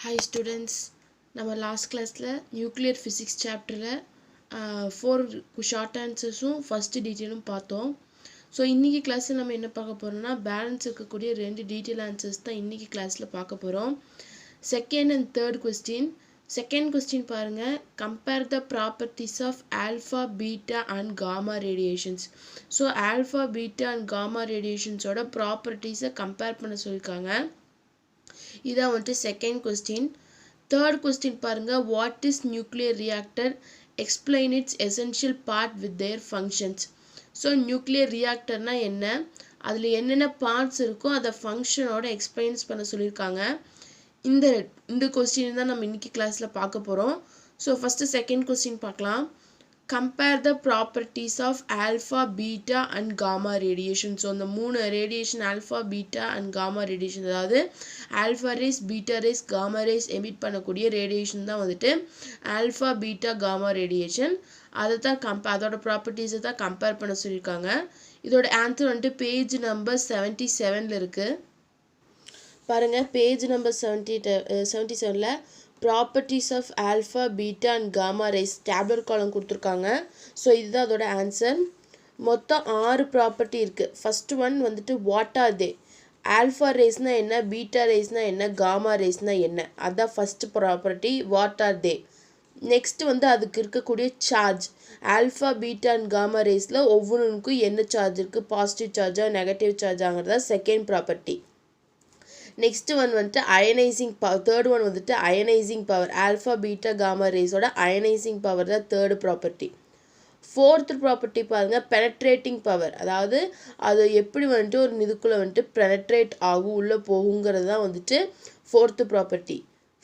Hi students, நம்ம last classல nuclear physics chapterல 4 short answersம் first detailum பார்த்தோம். So இன்னைக்கு கிளாஸில் நம்ம என்ன பார்க்க போகிறோம்னா பேலன்ஸ் இருக்கக்கூடிய 2 டீட்டெயில் ஆன்சர்ஸ் தான் இன்னைக்கு கிளாஸில் பார்க்க போகிறோம். Second and third question. Second question பாருங்கள், compare the properties of alpha beta and gamma radiations. So alpha beta and gamma ரேடியேஷன்ஸோட ப்ராப்பர்ட்டிஸை கம்பேர் பண்ண சொல்லியிருக்காங்க. இதான் வந்துட்டு செகண்ட் கொஸ்டின். தேர்ட் கொஸ்டின் பாருங்கள், what is nuclear reactor, explain its essential part with their functions. So nuclear ரியாக்டர்னால் என்ன, அதில் என்னென்ன பார்ட்ஸ் இருக்கோ அதை ஃபங்க்ஷனோட எக்ஸ்பிளைன்ஸ் பண்ண சொல்லியிருக்காங்க. இந்த கொஸ்டின் தான் நம்ம இன்னைக்கு கிளாஸில் பார்க்க போகிறோம். ஸோ ஃபஸ்ட்டு செகண்ட் கொஸ்டின் பார்க்கலாம். Compare the properties of alpha beta and gamma radiation. So அந்த 3 radiation alpha beta and gamma radiation, அதாவது alpha rays beta rays gamma rays emit பண்ணக்கூடிய ரேடியேஷன் தான் வந்துட்டு ஆல்ஃபா பீட்டா காமா ரேடியேஷன். அதை தான் அதோட ப்ராப்பர்ட்டிஸை தான் கம்பேர் பண்ண சொல்லியிருக்காங்க. இதோட ஆன்சர் வந்துட்டு பேஜ் நம்பர் 77 இருக்குது. பாருங்கள், பேஜ் நம்பர் 77ல் properties of alpha beta and gamma rays tablet column கொடுத்துருக்காங்க. ஸோ இதுதான் அதோட ஆன்சர். மொத்தம் 6 ப்ராப்பர்ட்டி இருக்குது. ஃபஸ்ட்டு ஒன் வந்துட்டு வாட் ஆர் தே, ஆல்ஃபா ரேஸ்னால் என்ன, பீட்டா ரேஸ்னால் என்ன, காமா ரேஸ்னால் என்ன, அதுதான் first property what are they. Next வந்து அதுக்கு இருக்கக்கூடிய charge, alpha beta and gamma ரேஸில் ஒவ்வொன்றுக்கும் என்ன சார்ஜ் இருக்குது, பாசிட்டிவ் சார்ஜா நெகட்டிவ் சார்ஜாங்கிறதா செகண்ட் ப்ராப்பர்ட்டி. நெக்ஸ்ட் ஒன் வந்துட்டு அயனைசிங் பவர், தேர்ட் ஒன் வந்துட்டு ionising power, alpha beta gamma ரேஸோட அயனைசிங் பவர் தான் தேர்டு ப்ராப்பர்ட்டி. ஃபோர்த் ப்ராப்பர்ட்டி பாருங்கள், பெனட்ரேட்டிங் பவர், அதாவது அது எப்படி வந்துட்டு ஒரு இதுக்குள்ளே வந்துட்டு பெனட்ரேட் ஆகும் உள்ளே போகுங்கிறது தான் வந்துட்டு ஃபோர்த்து ப்ராப்பர்ட்டி.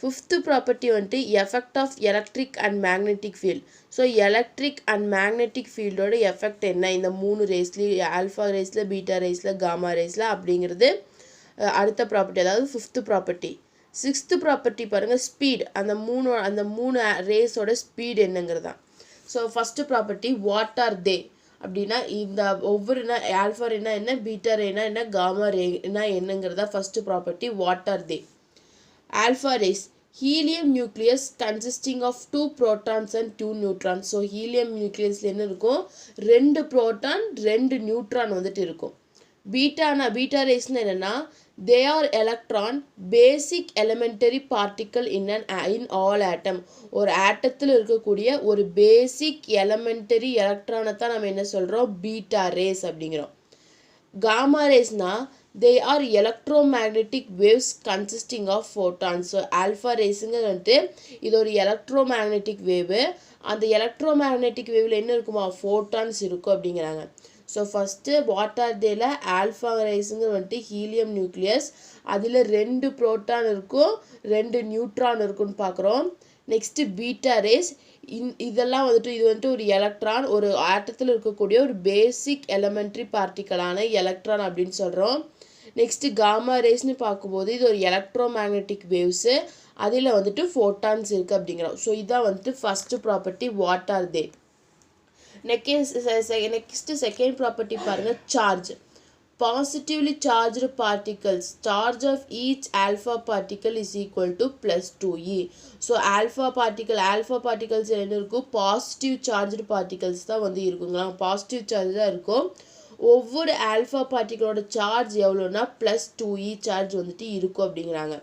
ஃபிஃப்த்து ப்ராப்பர்ட்டி வந்துட்டு effect of electric and magnetic field. So electric and magnetic ஃபீல்டோட எஃபெக்ட் என்ன இந்த 3 ரேஸ்லேயும், ஆல்ஃபா ரேஸில் பீட்டா ரேஸில் காமா ரேஸில் அப்படிங்கிறது அடுத்த ப்ராப்பர்ட்டி, அதாவது ஃபிஃப்த்து ப்ராப்பர்ட்டி. சிக்ஸ்த்து ப்ராப்பர்ட்டி பாருங்கள், ஸ்பீட், அந்த மூணு ரேஸோட ஸ்பீட் என்னங்கிறது தான். So first property what are they அப்படின்னா இந்த ஒவ்வொரு ஆல்ஃபா ரேனா என்ன, பீட்டா ரேனா என்ன, காமா ரேனா என்னங்கிறதா first property what are they. Alpha rays, helium nucleus consisting of 2 protons and 2 neutrons. So helium நியூக்ளியஸில் என்ன இருக்கும், 2 புரோட்டான் 2 நியூட்ரான் வந்துட்டு இருக்கும். பீட்டா ரேஸ்னால் என்னென்னா, they are electron basic elementary particle in all atom. ஒரு ஆட்டத்தில் இருக்கக்கூடிய ஒரு பேசிக் எலிமெண்டரி எலக்ட்ரானை தான் நம்ம என்ன சொல்கிறோம், பீட்டா ரேஸ் அப்படிங்கிறோம். காமா ரேஸ்னால் they are electromagnetic waves consisting of photons. So alpha ரேஸுங்க வந்துட்டு இது ஒரு எலக்ட்ரோமேக்னெட்டிக் வேவு. அந்த எலக்ட்ரோமேக்னெட்டிக் வேவில் என்ன இருக்குமா, ஃபோட்டான்ஸ் இருக்கும் அப்படிங்கிறாங்க. ஸோ ஃபஸ்ட்டு வாட் ஆர் தேல ஆல்ஃபா ரேஸுங்க வந்துட்டு ஹீலியம் நியூக்ளியஸ், அதில் 2 புரோட்டான் இருக்கும் 2 நியூட்ரான் இருக்குன்னு பார்க்குறோம். நெக்ஸ்ட்டு பீட்டா ரேஸ், இதெல்லாம் வந்துட்டு இது வந்துட்டு ஒரு எலக்ட்ரான், ஒரு ஆட்டத்தில் இருக்கக்கூடிய ஒரு பேசிக் எலிமெண்ட்ரி பார்ட்டிக்கலான எலக்ட்ரான் அப்படின்னு சொல்கிறோம். நெக்ஸ்ட்டு காமா ரேஸ்னு பார்க்கும்போது இது ஒரு எலக்ட்ரோமேக்னெட்டிக் வேவ்ஸு, அதில் வந்துட்டு ஃபோட்டான்ஸ் இருக்குது அப்படிங்கிறோம். ஸோ இதான் வந்துட்டு first property what are they. Next second property பாருங்கள், charge. Positively charged particles, charge of each alpha particle is equal to plus 2e. So alpha particles என்ன இருக்கும், பாசிட்டிவ் சார்ஜ்டு பார்ட்டிகல்ஸ் தான் வந்து இருக்குங்களா, பாசிட்டிவ் சார்ஜ் தான் இருக்கும். ஒவ்வொரு ஆல்ஃபா பார்ட்டிகளோட சார்ஜ் எவ்வளோனா ப்ளஸ் 2e சார்ஜ் வந்துட்டு இருக்கும் அப்படிங்கிறாங்க.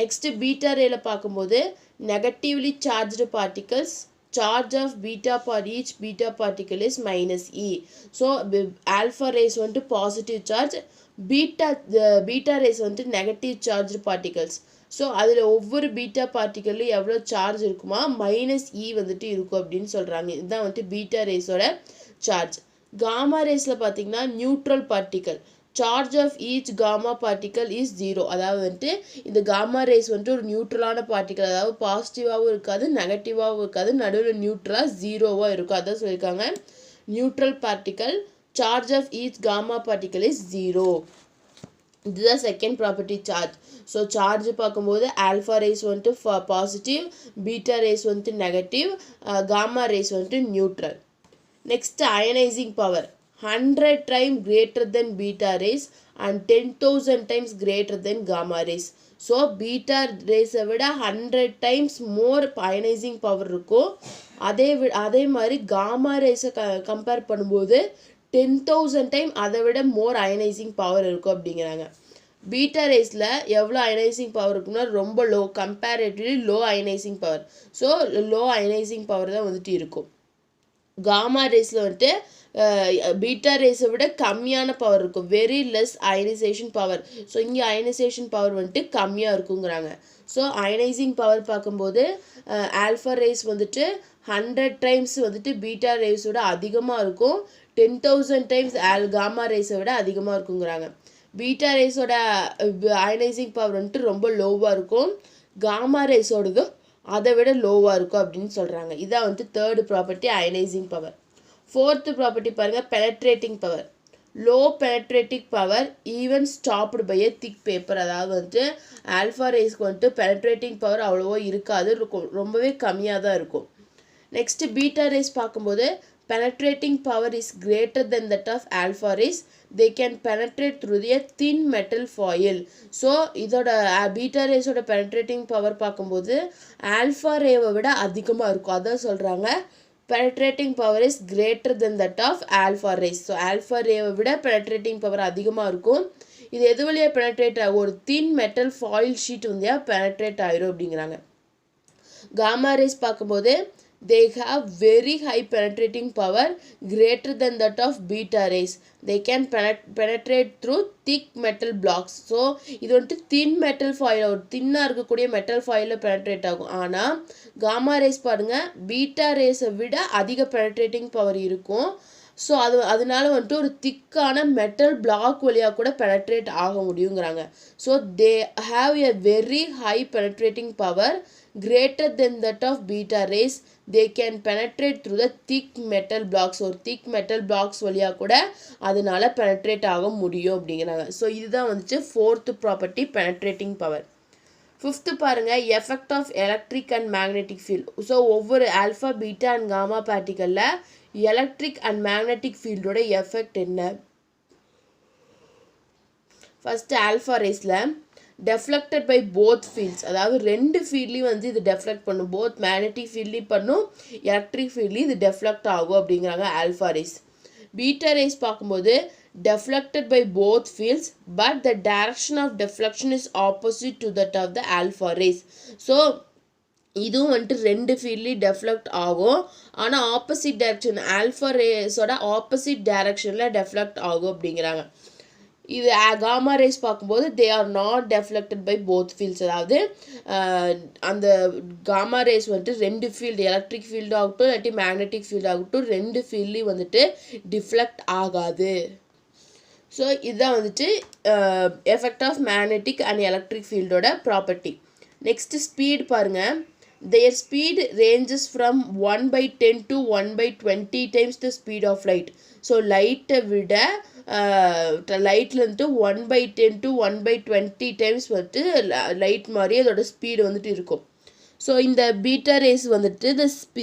நெக்ஸ்ட்டு பீட்டா ரேல பார்க்கும்போது negatively charged particles, charge of beta for each beta particle is minus e. So alpha rays வந்துட்டு positive charge, beta rays வந்துட்டு negative charged particles. ஸோ அதில் ஒவ்வொரு பீட்டா பார்ட்டிக்கல்லும் எவ்வளோ சார்ஜ் இருக்குமா, மைனஸ் இ வந்துட்டு இருக்கும் அப்படின்னு சொல்கிறாங்க. இதுதான் வந்துட்டு பீட்டா ரேஸோட சார்ஜ். காமா ரேஸில் பார்த்தீங்கன்னா neutral particle, charge of each gamma particle is 0. அதாவது வந்துட்டு இந்த காமா ரேஸ் வந்துட்டு ஒரு நியூட்ரலான பார்ட்டிக்கல், அதாவது பாசிட்டிவாகவும் இருக்காது நெகட்டிவாகவும் இருக்காது, நடுவில் நியூட்ரலாக 0வாக இருக்கும். அதான் சொல்லியிருக்காங்க neutral particle, charge of each gamma particle is 0. இதுதான் second property charge. So charge பார்க்கும்போது ஆல்ஃபா ரேஸ் வந்துட்டு பாசிட்டிவ், பீட்டா ரேஸ் வந்துட்டு நெகட்டிவ், காமா ரேஸ் வந்துட்டு neutral. Next ionising power, 100 times greater than beta rays and 10,000 times greater than gamma rays. So beta ரேஸை விட 100 times more ionising power இருக்கும். அதே மாதிரி gamma ரேஸை compare பண்ணும்போது 10,000 time அதை விட மோர் அயனைசிங் பவர் இருக்கும் அப்படிங்கிறாங்க. பீட்டா ரேஸில் எவ்வளோ அயனைசிங் பவர் இருக்குன்னா ரொம்ப low, comparatively low ionising power. So low ionising power தான் வந்துட்டு இருக்கும். காமா ரேஸில் வந்துட்டு பீட்டா ரேஸை விட கம்மியான பவர் இருக்கும், very less ionisation power. So இங்கே அயனைசேஷன் பவர் வந்துட்டு கம்மியாக இருக்குங்கிறாங்க. ஸோ அயனைசிங் பவர் பார்க்கும்போது ஆல்ஃபா ரேஸ் வந்துட்டு 100 டைம்ஸ் வந்துட்டு பீட்டா ரேஸோட அதிகமாக இருக்கும், 10,000 டைம்ஸ் காமா ரேஸை விட அதிகமாக இருக்குங்கிறாங்க. பீட்டா ரேஸோட அயனைசிங் பவர் வந்துட்டு ரொம்ப லோவாக இருக்கும், காமா ரேஸோடதும் அதை விட லோவாக இருக்கும் அப்படின்னு சொல்கிறாங்க. இதான் வந்துட்டு third property ionising power. Fourth property பாருங்கள், penetrating power. Low penetrating power even stopped by a thick paper. அதாவது வந்துட்டு ஆல்ஃபா ரேஸ்க்கு வந்துட்டு பெனட்ரேட்டிங் பவர் அவ்வளோவா இருக்காது, ரொம்பவே கம்மியாக தான் இருக்கும். நெக்ஸ்ட்டு பீட்டா ரேஸ் பார்க்கும்போது penetrating power is greater than that of alpha rays. They can penetrate through a thin metal foil. So இதோட பீட்டா ரேஸோட penetrating power பார்க்கும்போது ஆல்ஃபா ரேவை விட அதிகமாக இருக்கும். அதான் சொல்கிறாங்க penetrating power is greater than that of alpha rays. So alpha ரேவை விட penetrating power அதிகமாக இருக்கும். இது எது வழியாக penetrate ஆகும், ஒரு thin metal foil sheet வழியாக penetrate ஆயிரும் அப்படிங்கிறாங்க. காமா ரேஸ் பார்க்கும்போது they have very high penetrating power greater than that of beta rays. They can penetrate through thick metal blocks. So இது வந்துட்டு thin metal foil, ஒரு தின்னாக இருக்கக்கூடிய மெட்டல் ஃபாயிலில் penetrate ஆகும். ஆனால் காமா ரேஸ் பாருங்கள் பீட்டா ரேஸை விட அதிக penetrating power இருக்கும். ஸோ அதனால வந்துட்டு ஒரு திக்கான மெட்டல் பிளாக் வழியாக கூட பெனட்ரேட் ஆக முடியுங்கிறாங்க. So they have a very high penetrating power greater than that of beta rays. They can penetrate through the thick metal blocks. ஒரு திக் மெட்டல் பிளாக்ஸ் வழியாக கூட அதனால பெனட்ரேட் ஆக முடியும் அப்படிங்கிறாங்க. ஸோ இதுதான் வந்துட்டு fourth property penetrating power. Fifth பாருங்கள், effect of electric and magnetic field. So ஒவ்வொரு ஆல்ஃபா பீட்டா அண்ட் காமா பார்ட்டிகளில் எலக்ட்ரிக் அண்ட் மேக்னெட்டிக் ஃபீல்டோட எஃபெக்ட் என்ன? ஃபஸ்ட்டு ஆல்ஃபா ரேஸில் டெஃப்ளெக்டட் பை போத் ஃபீல்ட்ஸ், அதாவது ரெண்டு ஃபீல்ட்லேயும் வந்து இது டெஃப்ளெக்ட் பண்ணும், போத் மேக்னெட்டிக் ஃபீல்ட்லேயும் பண்ணும், எலக்ட்ரிக் ஃபீல்ட்லேயும் இது டெஃப்ளெக்ட் ஆகும் அப்படிங்கிறாங்க ஆல்ஃபா ரேஸ். பீட்டா ரேஸ் பார்க்கும்போது deflected by both fields but the direction of deflection is opposite to that of the alpha rays. So இதுவும் வந்துட்டு ரெண்டு ஃபீல்ட்லேயும் டெஃப்ளெக்ட் ஆகும், ஆனால் ஆப்போசிட் டைரக்ஷன் ஆல்ஃபா ரேஸோட ஆப்போசிட் டைரக்ஷனில் டெஃப்ளெக்ட் ஆகும் அப்படிங்கிறாங்க. இது காமா ரேஸ் பார்க்கும்போது they are not deflected by both fields, அதாவது அந்த காமா ரேஸ் வந்துட்டு ரெண்டு ஃபீல்டு, எலக்ட்ரிக் ஃபீல்டு ஆகட்டும் இல்லாட்டி மேக்னெட்டிக் ஃபீல்டு ஆகட்டும், ரெண்டு ஃபீல்ட்லேயும் வந்துட்டு டிஃப்ளெக்ட் ஆகாது. ஸோ இதுதான் வந்துட்டு effect of magnetic and electric ஃபீல்டோட ப்ராப்பர்ட்டி. நெக்ஸ்ட்டு ஸ்பீட் பாருங்கள், their speed ranges from 1/10 to 1/20 times the speed of light. So லைட்டை விட லைட்லேருந்து 1/10 to 1/20 டைம்ஸ் வந்துட்டு லைட் மாதிரி அதோட ஸ்பீடு வந்துட்டு இருக்கும். ஸோ இந்த பீட்டா ரேஸ் வந்துட்டு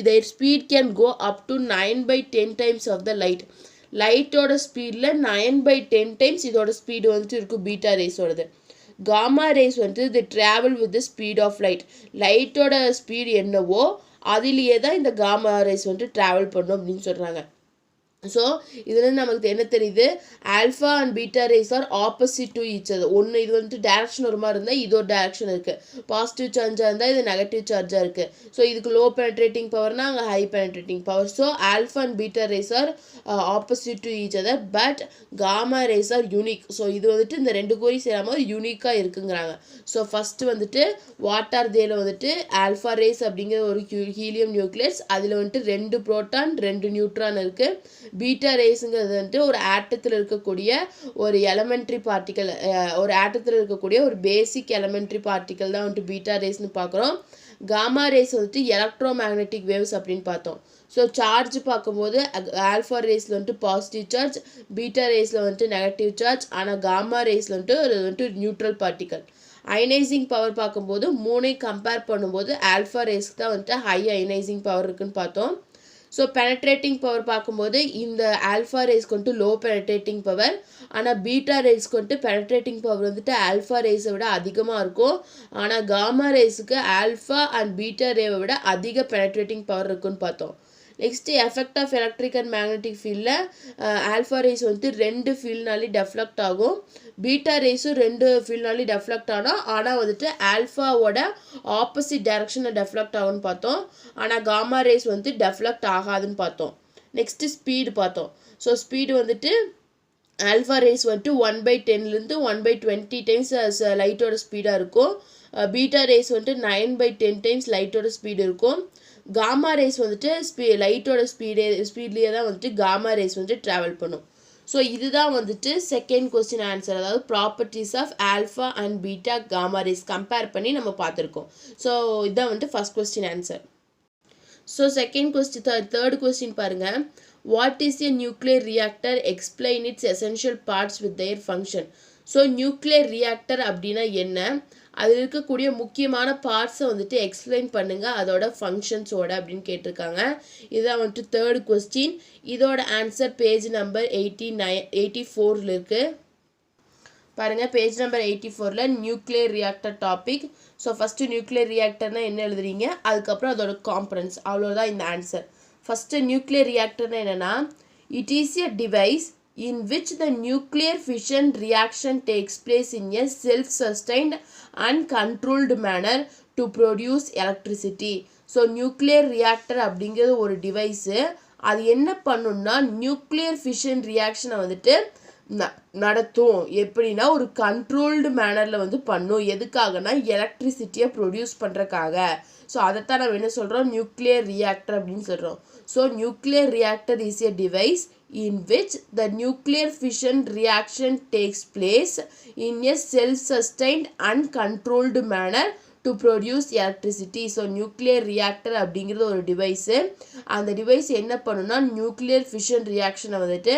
their speed can go up to 9/10 times of the light. லைட்டோட ஸ்பீடில் 9/10 டைம்ஸ் இதோட ஸ்பீடு வந்துட்டு இருக்கும் பீட்டா ரேஸோடது. காமா ரேஸ் வந்து the travel with the speed of light, லைட்டோட ஸ்பீடு என்னவோ அதிலேயே தான் இந்த காமா ரேஸ் வந்துட்டு ட்ராவல் பண்ணும் அப்படின்னு சொல்கிறாங்க. ஸோ இதுலேருந்து நமக்கு என்ன தெரியுது, alpha and beta rays are opposite to each other. ஒன்று இது வந்துட்டு டேரக்ஷன் ஒரு மாதிரி இருந்தால் இதோட டேரக்ஷன் இருக்குது, பாசிட்டிவ் சார்ஜாக இருந்தால் இது நெகட்டிவ் சார்ஜாக இருக்குது. ஸோ இதுக்கு லோ பெனட்ரேட்டிங் பவர்னால் அங்கே high penetrating power. So alpha and beta rays are opposite to each other but gamma rays are unique. So இது வந்துட்டு இந்த ரெண்டு கோரி சேராமல் யூனிக்காக இருக்குங்கிறாங்க. ஸோ ஃபஸ்ட்டு வந்துட்டு வாட்டர் தேல வந்துட்டு ஆல்ஃபா ரேஸ் அப்படிங்கிற ஒரு ஹீலியம் நியூக்ளியஸ், அதில் வந்துட்டு 2 புரோட்டான் 2 நியூட்ரான் இருக்குது. பீட்டா ரேஸுங்கிறது வந்துட்டு ஒரு ஆட்டத்தில் இருக்கக்கூடிய ஒரு எலமெண்ட்ரி பார்ட்டிக்கல், ஒரு ஆட்டத்தில் இருக்கக்கூடிய ஒரு பேசிக் எலமெண்ட்ரி பார்ட்டிக்கல் தான் வந்துட்டு பீட்டா ரேஸ்னு பார்க்குறோம். காமா ரேஸ் வந்துட்டு எலக்ட்ரோ மேக்னெட்டிக் வேவ்ஸ் அப்படின்னு பார்த்தோம். ஸோ சார்ஜ் பார்க்கும்போது ஆல்ஃபா ரேஸில் வந்துட்டு பாசிட்டிவ் சார்ஜ், பீட்டா ரேஸில் வந்துட்டு நெகட்டிவ் சார்ஜ், ஆனால் காமா ரேஸில் வந்துட்டு நியூட்ரல் பார்ட்டிக்கல். அயனைசிங் பவர் பார்க்கும்போது மூணையும் கம்பேர் பண்ணும்போது ஆல்ஃபா ரேஸ்க்கு தான் வந்துட்டு ஹை அயனைசிங் பவர் இருக்குன்னு பார்த்தோம். ஸோ பெனட்ரேட்டிங் பவர் பார்க்கும்போது இந்த ஆல்ஃபா ரேஸ்க்கு வந்துட்டு லோ பெனட்ரேட்டிங் பவர், ஆனால் பீட்டா ரேஸ்க்கு வந்துட்டு பெனட்ரேட்டிங் பவர் வந்துட்டு ஆல்ஃபா ரேஸை விட அதிகமாக இருக்கும். ஆனால் காமா ரேஸுக்கு ஆல்ஃபா அண்ட் பீட்டா ரேவை விட அதிக பெனட்ரேட்டிங் பவர் இருக்குன்னு பார்த்தோம். Next effect of electric and magnetic ஃபீல்டில் ஆல்ஃபா ரேஸ் வந்துட்டு 2 ஃபீல்ட்னாலே டெஃப்ளெக்ட் ஆகும், பீட்டா ரேஸும் 2 ஃபீல்ட்னாலே டெஃப்ளெக்ட் ஆனால் வந்துட்டு ஆல்ஃபாவோட ஆப்போசிட் டைரக்ஷனில் டெஃப்ளெக்ட் ஆகும்னு பார்த்தோம். ஆனால் காமா ரேஸ் வந்துட்டு டெஃப்ளெக்ட் ஆகாதுன்னு பார்த்தோம். நெக்ஸ்ட்டு ஸ்பீடு பார்த்தோம். ஸோ ஸ்பீடு வந்துட்டு ஆல்ஃபா ரேஸ் வந்துட்டு 1/10 1/20 டைம்ஸ் லைட்டோட ஸ்பீடாக இருக்கும். பீட்டா ரேஸ் வந்துட்டு 9/10 டைம்ஸ் லைட்டோட ஸ்பீடு இருக்கும். காமா ரேஸ் வந்துட்டு லைட்டோட ஸ்பீட்லேயே தான் வந்துட்டு காமா ரேஸ் வந்துட்டு ட்ராவல் பண்ணும். ஸோ இதுதான் வந்துட்டு செகண்ட் கொஸ்டின் ஆன்சர், அதாவது properties of alpha and beta gamma rays compare பண்ணி நம்ம பார்த்துருக்கோம். ஸோ இதுதான் வந்துட்டு first question answer. So second question third question பாருங்கள். What is a nuclear reactor, explain its essential parts with their function. So nuclear reactor அப்படின்னா என்ன, அதில் இருக்கக்கூடிய முக்கியமான பார்ட்ஸை வந்துட்டு எக்ஸ்பிளைன் பண்ணுங்கள் அதோட ஃபங்க்ஷன்ஸோட அப்படின்னு கேட்டிருக்காங்க. இதுதான் வந்துட்டு தேர்ட் கொஸ்டின். இதோட ஆன்சர் பேஜ் நம்பர் 84 இருக்குது. பாருங்கள், page number 84 nuclear reactor topic. So first nuclear ரியாக்டர்னால் என்ன எழுதுறீங்க, அதுக்கப்புறம் அதோட காம்பனன்ட்ஸ், அவ்வளோதான் இந்த ஆன்சர். ஃபஸ்ட்டு நியூக்ளியர் ரியாக்டர்னா என்னென்னா, it is a device in which the nuclear fission reaction takes place in a self-sustained and controlled manner to produce electricity. So nuclear reactor அப்படிங்கிறது ஒரு டிவைஸு, அது என்ன பண்ணுன்னா நியூக்ளியர் ஃபிஷன் ரியாக்ஷனை வந்துட்டு நடத்தும். எப்படின்னா ஒரு கண்ட்ரோல்டு மேனரில் வந்து பண்ணும். எதுக்காகனா எலக்ட்ரிசிட்டியை ப்ரொடியூஸ் பண்ணுறக்காக. ஸோ அதைத்தான் நம்ம என்ன சொல்கிறோம், நியூக்ளியர் ரியாக்டர் அப்படின்னு சொல்கிறோம். So nuclear reactor is a device in which the nuclear fission reaction takes place in a self-sustained and controlled manner to produce electricity. So nuclear reactor அப்படிங்கிறது ஒரு டிவைஸு, அந்த device என்ன பண்ணுன்னா நியூக்ளியர் ஃபிஷன் ரியாக்ஷனை வந்துட்டு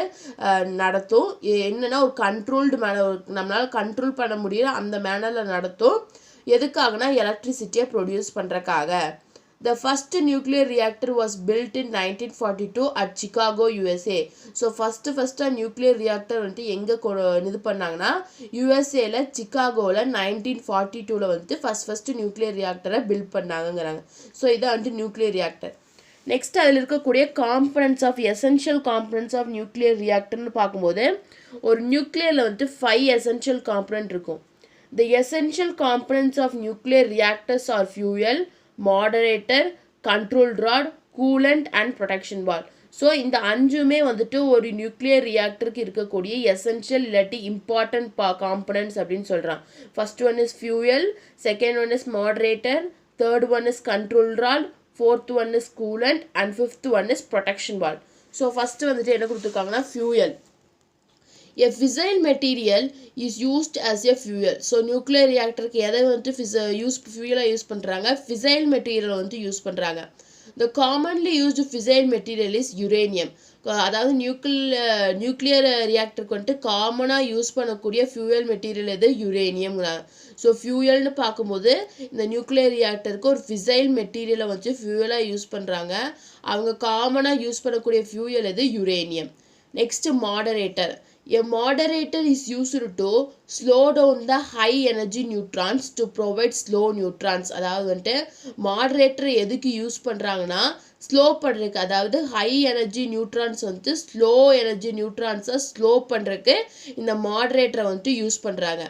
நடத்தும். என்னென்னா ஒரு கண்ட்ரோல்டு மேனர், நம்மளால் கண்ட்ரோல் பண்ண முடியல அந்த மேனரில் நடத்தும். எதுக்காகனா எலக்ட்ரிசிட்டியை produce பண்ணுறக்காக. The first nuclear reactor was built in 1942 at Chicago, USA. So first nuclear reactor வந்துட்டு எங்கே இது பண்ணாங்கன்னா யூஎஸ்ஏல சிக்காகோவில் 1942 வந்துட்டு ஃபஸ்ட்டு நியூக்ளியர் ரியாக்டரை பில்ட் பண்ணாங்கங்கிறாங்க. ஸோ இதான் வந்துட்டு நியூக்ளியர் ரியாக்டர். நெக்ஸ்ட் அதில் இருக்கக்கூடிய components of essential components of nuclear ரியாக்டர்னு பார்க்கும்போது ஒரு நியூக்ளியரில் வந்துட்டு 5 எசென்ஷியல் காம்பனன்ட் இருக்கும். The essential components of nuclear reactors are fuel, moderator, control rod, coolant and protection wall. So இந்த 5மே வந்துட்டு ஒரு நியூக்ளியர் ரியாக்டருக்கு இருக்கக்கூடிய எசென்ஷியல் இல்லாட்டி இம்பார்ட்டன்ட் காம்பனன்ட்ஸ் அப்படின்னு சொல்கிறான். First one is fuel, second one is moderator, third one is control rod, fourth one is coolant and fifth one is protection wall. So first வந்துட்டு என்ன கொடுத்துருக்காங்கன்னா fuel. A fissile material is used as a fuel. So nuclear ரியாக்டருக்கு எதை வந்துட்டு ஃபியூலாக use பண்ணுறாங்க, fissile material வந்துட்டு use பண்ணுறாங்க. The commonly used fissile material is uranium. அதாவது நியூக்ளியர் ரியாக்டருக்கு வந்துட்டு காமனாக யூஸ் பண்ணக்கூடிய ஃபியூயல் மெட்டீரியல் எது, யுரேனியம். ஸோ ஃபியூயல்னு பார்க்கும்போது இந்த நியூக்ளியர் ரியாக்டருக்கு ஒரு ஃபிசைல் மெட்டீரியலை வச்சு ஃபியூயலாக யூஸ் பண்ணுறாங்க. அவங்க காமனாக யூஸ் பண்ணக்கூடிய ஃபியூயல் எது, uranium. Next moderator. A moderator is used to slow down the high energy neutrons to provide slow neutrons. அதாவது வந்துட்டு மாடரேட்டர் எதுக்கு யூஸ் பண்ணுறாங்கன்னா ஸ்லோ பண்ணுறதுக்கு, அதாவது ஹை எனர்ஜி நியூட்ரான்ஸ் வந்துட்டு ஸ்லோ எனர்ஜி நியூட்ரான்ஸை ஸ்லோ பண்ணுறதுக்கு இந்த மாடரேட்டரை வந்துட்டு யூஸ் பண்ணுறாங்க.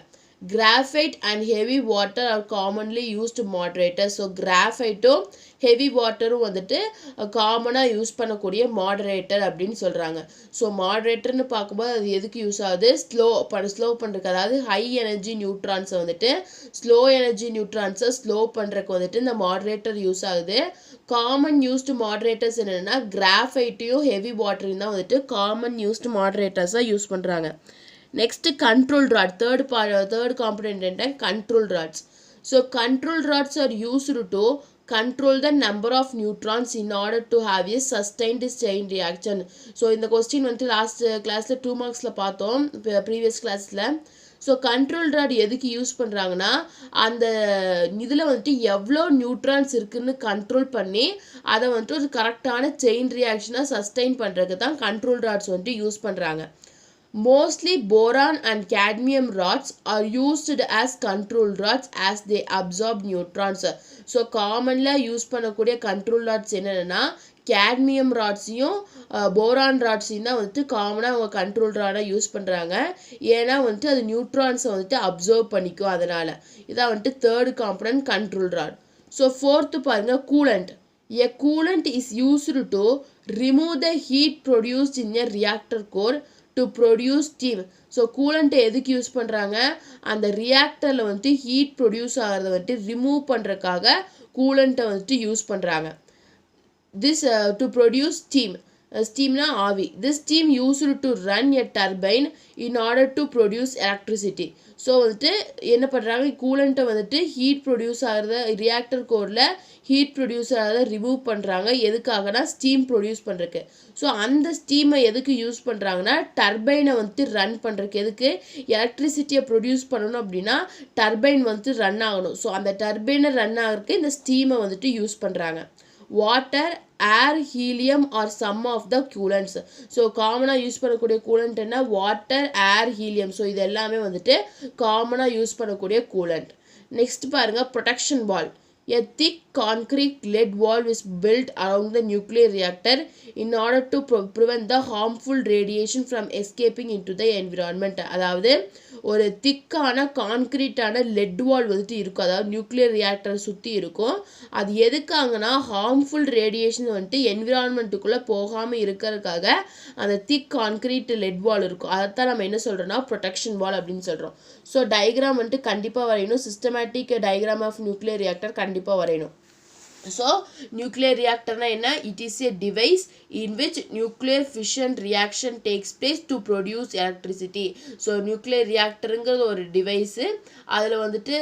Graphite and heavy water are commonly used moderators. So கிராஃபைட்டும் ஹெவி வாட்டரும் வந்துட்டு காமனாக யூஸ் பண்ணக்கூடிய மாடரேட்டர் அப்படின்னு சொல்கிறாங்க. ஸோ மாடரேட்டர்னு பார்க்கும்போது அது எதுக்கு யூஸ் ஆகுது, ஸ்லோ பண்ணுறதுக்கு, அதாவது ஹை எனர்ஜி நியூட்ரான்ஸை வந்துட்டு ஸ்லோ எனர்ஜி நியூட்ரான்ஸை ஸ்லோ பண்ணுறதுக்கு வந்துட்டு இந்த மாடரேட்டர் யூஸ் ஆகுது. காமன் யூஸ்டு மாடரேட்டர்ஸ் என்னென்னா கிராஃபைட்டையும் ஹெவி வாட்டரையும் தான் வந்துட்டு காமன் யூஸ்டு மாடரேட்டர்ஸாக யூஸ் பண்ணுறாங்க. Next control rod. Third component என்ன, control rods. So control rods are used to control the number of neutrons in order to have a sustained chain reaction. So இந்த question வந்து last கிளாஸில் 2 மார்க்ஸில் பார்த்தோம் previous கிளாஸில். So control rod எதுக்கு use பண்ணுறாங்கன்னா அந்த இதில் வந்துட்டு எவ்வளோ நியூட்ரான்ஸ் இருக்குன்னு கண்ட்ரோல் பண்ணி அதை வந்துட்டு ஒரு கரெக்டான செயின் ரியாக்ஷனாக சஸ்டெயின் பண்ணுறதுக்கு தான் கண்ட்ரோல் ராட்ஸ் வந்துட்டு யூஸ் பண்ணுறாங்க. Mostly boron and cadmium rods are used as control rods as they absorb neutrons. So commonly use பண்ணக்கூடிய கண்ட்ரோல் ராட்ஸ் என்னென்னா கேட்மியம் ராட்ஸையும் போரான் ராட்ஸையும் தான் வந்துட்டு காமனாக அவங்க கண்ட்ரோல் ராடாக யூஸ் பண்ணுறாங்க. ஏன்னா வந்துட்டு அது நியூட்ரான்ஸை வந்துட்டு அப்சர்வ் பண்ணிக்கும். அதனால் இதான் வந்துட்டு third component control rod. So fourth பாருங்கள் coolant. A coolant is used to remove the heat produced in a reactor core to produce steam. So கூலண்ட்டை எதுக்கு யூஸ் பண்ணுறாங்க? அந்த ரியாக்டரில் வந்துட்டு ஹீட் ப்ரொடியூஸ் ஆகிறத வந்துட்டு ரிமூவ் பண்ணுறதுக்காக கூலண்ட்டை வந்துட்டு யூஸ் பண்ணுறாங்க. This to produce steam. ஸ்டீம்னா ஆவி. This steam used to run a turbine in order to produce electricity. So வந்துட்டு என்ன பண்ணுறாங்க, கூலண்ட்டை வந்துட்டு ஹீட் ப்ரொடியூஸ் ஆகிறத ரியாக்டர் கோரில் ஹீட் ப்ரொடியூஸ் ஆகிறத ரிமூவ் பண்ணுறாங்க. எதுக்காகனா ஸ்டீம் ப்ரொடியூஸ் பண்ணுறதுக்கு. ஸோ அந்த ஸ்டீமை எதுக்கு யூஸ் பண்ணுறாங்கன்னா டர்பைனை வந்துட்டு ரன் பண்ணுறதுக்கு. எதுக்கு? எலக்ட்ரிசிட்டியை ப்ரொடியூஸ் பண்ணணும் அப்படின்னா டர்பைன் வந்துட்டு ரன் ஆகணும். ஸோ அந்த டர்பைனை ரன் ஆகிறதுக்கு இந்த ஸ்டீமை வந்துட்டு யூஸ் பண்ணுறாங்க. Water, air, helium are some of the coolants. So காமனாக யூஸ் பண்ணக்கூடிய கூலண்ட் என்ன? Water, air, helium. ஸோ இது எல்லாமே வந்துட்டு காமனாக யூஸ் பண்ணக்கூடிய கூலண்ட். நெக்ஸ்ட் பாருங்கள் protection wall. A thick concrete lead valve is built around the nuclear reactor in order to prevent the harmful radiation from escaping into the environment. அதாவது ஒரு திக்கான கான்கிரீட்டான let வால் வந்துட்டு இருக்கும். அதாவது நியூக்ளியர் ரியாக்டரை சுற்றி இருக்கும். அது எதுக்காகனா ஹார்ம்ஃபுல் ரேடியேஷன் வந்துட்டு என்விரான்மெண்ட்டுக்குள்ளே போகாமல் இருக்கிறதுக்காக அந்த திக் கான்கிரீட் லெட் வால் இருக்கும். அதைத்தான் நம்ம என்ன சொல்கிறோன்னா ப்ரொடெக்ஷன் வால் அப்படின்னு சொல்கிறோம். ஸோ டயக்ராம் வந்துட்டு கண்டிப்பாக வரையணும். Systematic diagram of nuclear reactor கண்டிப்பாக வரையணும். ஸோ நியூக்ளியர் ரியாக்டர்னா என்ன? It is a device in which nuclear fission reaction takes place to produce electricity. So nuclear ரியாக்டருங்கிறது ஒரு டிவைஸு. அதில் வந்துட்டு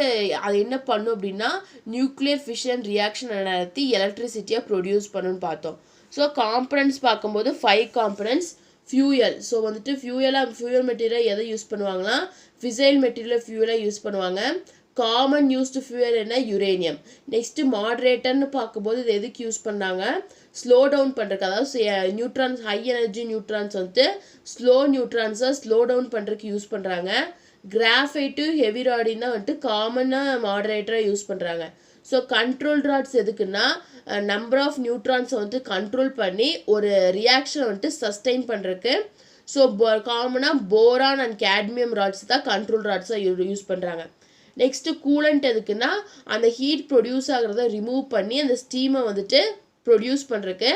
அது என்ன பண்ணும் அப்படின்னா நியூக்ளியர் ஃபிஷன் ரியாக்ஷன் நடத்தி எலக்ட்ரிசிட்டியாக ப்ரொடியூஸ் பண்ணுன்னு பார்த்தோம். ஸோ காம்பனன்ட்ஸ் பார்க்கும்போது 5 காம்பனன்ட்ஸ். ஃபியூயல். ஸோ வந்துட்டு ஃபியூயல் மெட்டீரியல் எதை யூஸ் பண்ணுவாங்கன்னா ஃபிசைல் மெட்டீரியல் ஃபியூயலாக யூஸ் பண்ணுவாங்க. காமன் யூஸ்டு ஃபியூயல் என்ன? யுரேனியம். நெக்ஸ்ட்டு மாட்ரேட்டர்னு பார்க்கும்போது இது எதுக்கு யூஸ் பண்ணாங்க? ஸ்லோ டவுன் பண்ணுறதுக்கு. அதாவது நியூட்ரான்ஸ், ஹை எனர்ஜி நியூட்ரான்ஸ் வந்துட்டு ஸ்லோ நியூட்ரான்ஸை ஸ்லோ டவுன் பண்ணுறதுக்கு யூஸ் பண்ணுறாங்க. கிராஃபைட்டு, ஹெவி ராடின் தான் வந்துட்டு காமனாக மாட்ரேட்டராக யூஸ் பண்ணுறாங்க. ஸோ கண்ட்ரோல் ராட்ஸ் எதுக்குன்னா நம்பர் ஆஃப் நியூட்ரான்ஸை வந்துட்டு கண்ட்ரோல் பண்ணி ஒரு ரியாக்ஷனை வந்துட்டு சஸ்டெயின் பண்ணுறதுக்கு. ஸோ காமனாக போரான் அண்ட் கேட்மியம் ராட்ஸ் தான் கண்ட்ரோல் ராட்ஸாக யூஸ் பண்ணுறாங்க. நெக்ஸ்ட்டு கூலண்ட் எதுக்குன்னா அந்த ஹீட் ப்ரொடியூஸ் ஆகிறத ரிமூவ் பண்ணி அந்த ஸ்டீமை வந்துட்டு ப்ரொடியூஸ் பண்ணுறதுக்கு.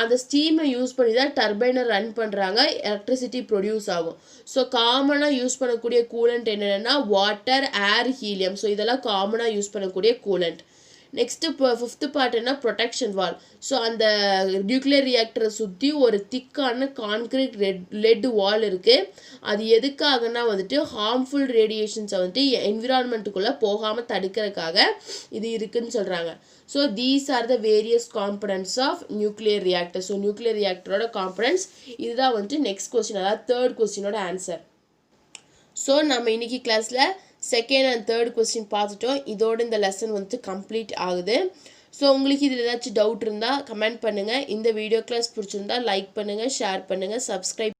அந்த ஸ்டீமை யூஸ் பண்ணி தான் டர்பைனை ரன் பண்ணுறாங்க, எலக்ட்ரிசிட்டி ப்ரொடியூஸ் ஆகும். ஸோ காமனாக யூஸ் பண்ணக்கூடிய கூலண்ட் என்னென்னா வாட்டர், ஏர், ஹீலியம். ஸோ இதெல்லாம் காமனாக யூஸ் பண்ணக்கூடிய கூலண்ட். நெக்ஸ்ட்டு இப்போ 5th பார்ட் என்ன? Protection wall. ஸோ அந்த நியூக்ளியர் ரியாக்டரை சுற்றி ஒரு திக்கான கான்கிரீட் லெட் வால் இருக்குது. அது எதுக்காகனா வந்துட்டு ஹார்ம்ஃபுல் ரேடியேஷன்ஸை வந்துட்டு என்விரான்மெண்ட்டுக்குள்ளே போகாமல் தடுக்கிறதுக்காக இது இருக்குதுன்னு சொல்கிறாங்க. So these are the various components of nuclear reactor. So nuclear ரியாக்டரோட காம்பனன்ட்ஸ் இதுதான் வந்துட்டு நெக்ஸ்ட் கொஸ்டின், அதாவது 3rd கொஸ்டினோட ஆன்சர். ஸோ நம்ம இன்னைக்கு கிளாஸில் 2nd and 3rd கொஸ்டின் பார்த்துட்டோம். இதோட இந்த லெசன் வந்துட்டு கம்ப்ளீட் ஆகுது. ஸோ உங்களுக்கு இதில் ஏதாச்சும் டவுட் இருந்தால் கமெண்ட் பண்ணுங்கள். இந்த வீடியோ கிளாஸ் பிடிச்சிருந்தா லைக் பண்ணுங்கள், ஷேர் பண்ணுங்கள், சப்ஸ்கிரைப்